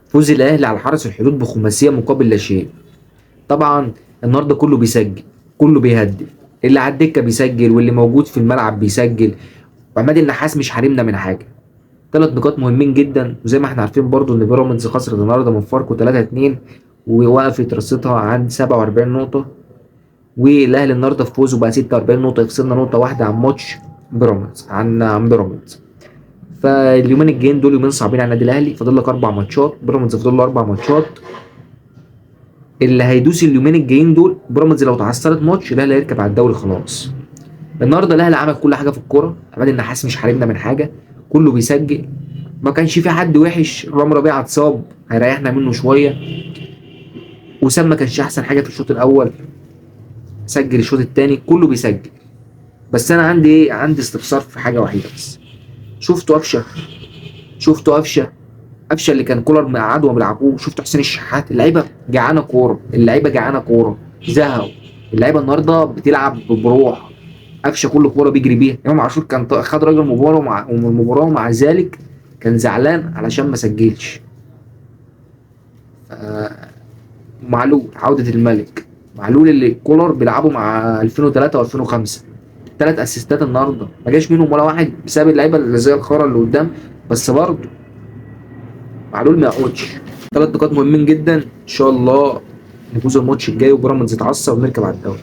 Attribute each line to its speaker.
Speaker 1: فوز الاهلي على حرس الحدود بخماسيه مقابل لا شيء. طبعا النهارده كله بيسجل، كله بيهدف، اللي على الدكه بيسجل واللي موجود في الملعب بيسجل. وعماد النحاس مش حارمنا من حاجه. 3 نقاط مهمين جدا، وزي ما احنا عارفين برضو ان بيراميدز خسرت النهارده من فاركو 3-2 ووقفت رصيدها عند 47 نقطه. والاهلي النهارده في فوزه بقى 46 نقطه، يخسرنا نقطه واحده عن ماتش بيراميدز، عن بيراميدز. فاليومين الجايين دول يومين صعبين على النادي الاهلي، فاضل لك 4 ماتشات، بيراميدز فاضل له 4 ماتشات. اللي هيدوس اليومين الجايين دول بيراميدز، لو تعثرت ماتش الاهلي هيركب على الدوري خلاص. النهارده الاهلي عمل كل حاجه في الكوره، عماد النحاس مش حارمنا من حاجه، كله بيسجل. ما كانش في حد وحش، رامي ربيعه اتصاب هيريحنا منه شويه، وسام ما كانش احسن حاجه في الشوط الاول، سجل الشوط الثاني، كله بيسجل. بس انا عندي ايه؟ عندي استفسار في حاجه وحيده بس. شفتوا قفشه؟ شفتوا قفشه؟ قفشه اللي كان كولر مقعده وما بيلعبوه. شفتوا حسين الشحات؟ اللعيبه جعانه كوره، اللعيبه جعانه كوره، زهقوا. اللعيبه النهارده بتلعب بروح. قفشه كل كوره بيجري بيها. امام عاشور كان خد راجل مباراه المباراه، ومع ذلك كان زعلان علشان ما سجلش. معلول عوده الملك، معلول اللي كولر بيلعبه مع 2003 و2005، 3 اسيستات النهارده ما جاش منهم ولا واحد بسبب اللعيبه اللي زي الخرا اللي قدام. بس برضه معلول ما يقعدش. 3 نقاط مهمين جدا، ان شاء الله نفوز الماتش الجاي وبيراميدز يتعثر ونركب على الدوري.